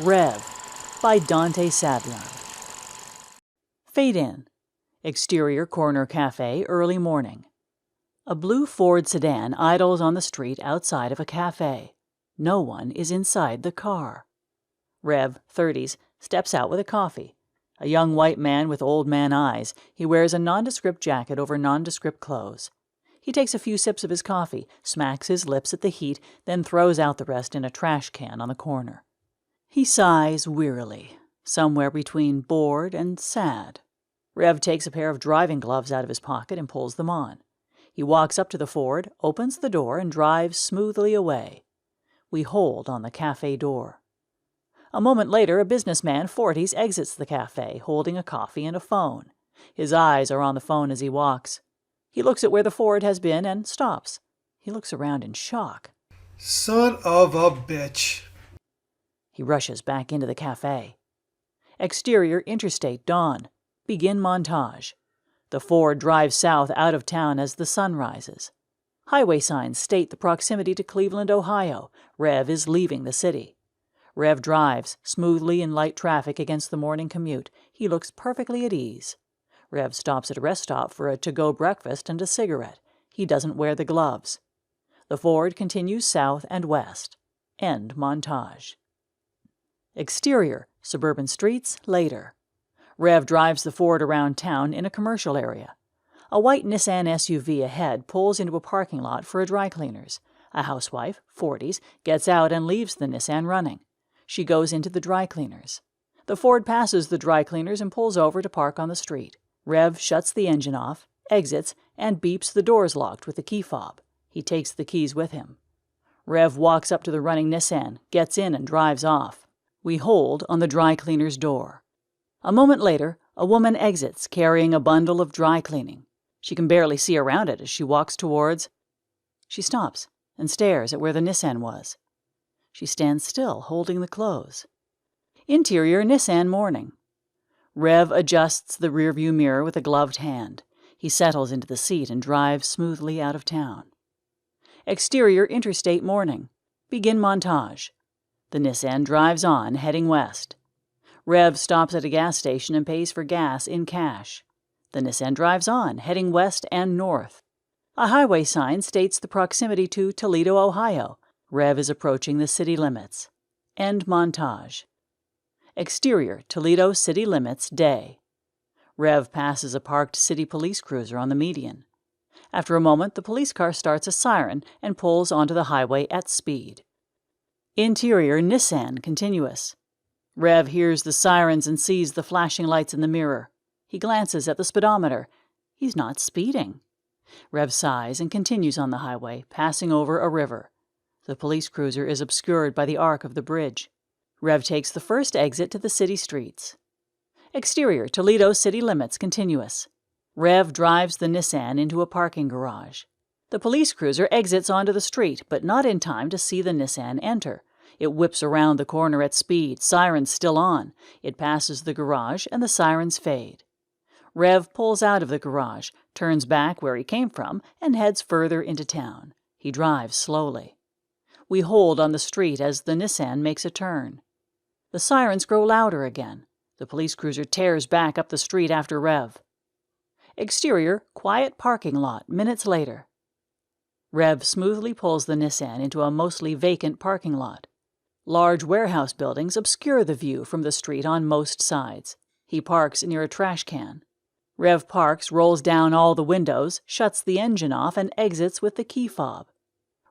REV by Dante Savion. Fade in. Exterior corner cafe, early morning. A blue Ford sedan idles on the street outside of a cafe. No one is inside the car. Rev, 30s, steps out with a coffee. A young white man with old man eyes. He wears a nondescript jacket over nondescript clothes. He takes a few sips of his coffee, smacks his lips at the heat, then throws out the rest in a trash can on the corner. He sighs wearily, somewhere between bored and sad. Rev takes a pair of driving gloves out of his pocket and pulls them on. He walks up to the Ford, opens the door, and drives smoothly away. We hold on the cafe door. A moment later, a businessman, 40s, exits the cafe, holding a coffee and a phone. His eyes are on the phone as he walks. He looks at where the Ford has been and stops. He looks around in shock. Son of a bitch. He rushes back into the cafe. Exterior Interstate dawn. Begin montage. The Ford drives south out of town as the sun rises. Highway signs state the proximity to Cleveland, Ohio. Rev is leaving the city. Rev drives smoothly in light traffic against the morning commute. He looks perfectly at ease. Rev stops at a rest stop for a to-go breakfast and a cigarette. He doesn't wear the gloves. The Ford continues south and west. End montage. Exterior, suburban streets, later. Rev drives the Ford around town in a commercial area. A white Nissan SUV ahead pulls into a parking lot for a dry cleaner's. A housewife, 40s, gets out and leaves the Nissan running. She goes into the dry cleaner's. The Ford passes the dry cleaner's and pulls over to park on the street. Rev shuts the engine off, exits, and beeps the doors locked with the key fob. He takes the keys with him. Rev walks up to the running Nissan, gets in, and drives off. We hold on the dry cleaner's door. A moment later, a woman exits carrying a bundle of dry cleaning. She can barely see around it as she walks towards. She stops and stares at where the Nissan was. She stands still, holding the clothes. Interior Nissan morning. Rev adjusts the rearview mirror with a gloved hand. He settles into the seat and drives smoothly out of town. Exterior Interstate morning. Begin montage. The Nissan drives on, heading west. Rev stops at a gas station and pays for gas in cash. The Nissan drives on, heading west and north. A highway sign states the proximity to Toledo, Ohio. Rev is approaching the city limits. End montage. Exterior, Toledo city limits, day. Rev passes a parked city police cruiser on the median. After a moment, the police car starts a siren and pulls onto the highway at speed. Interior, Nissan, continuous. Rev hears the sirens and sees the flashing lights in the mirror. He glances at the speedometer. He's not speeding. Rev sighs and continues on the highway, passing over a river. The police cruiser is obscured by the arc of the bridge. Rev takes the first exit to the city streets. Exterior, Toledo city limits, continuous. Rev drives the Nissan into a parking garage. The police cruiser exits onto the street, but not in time to see the Nissan enter. It whips around the corner at speed, sirens still on. It passes the garage, and the sirens fade. Rev pulls out of the garage, turns back where he came from, and heads further into town. He drives slowly. We hold on the street as the Nissan makes a turn. The sirens grow louder again. The police cruiser tears back up the street after Rev. Exterior, quiet parking lot, minutes later. Rev smoothly pulls the Nissan into a mostly vacant parking lot. Large warehouse buildings obscure the view from the street on most sides. He parks near a trash can. Rev parks, rolls down all the windows, shuts the engine off, and exits with the key fob.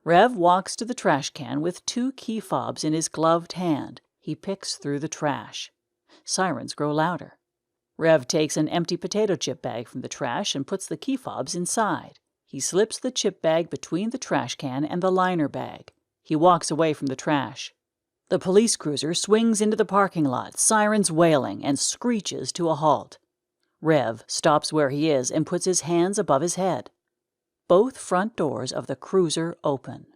Rev walks to the trash can with 2 key fobs in his gloved hand. He picks through the trash. Sirens grow louder. Rev takes an empty potato chip bag from the trash and puts the key fobs inside. He slips the chip bag between the trash can and the liner bag. He walks away from the trash. The police cruiser swings into the parking lot, sirens wailing, and screeches to a halt. Rev stops where he is and puts his hands above his head. Both front doors of the cruiser open.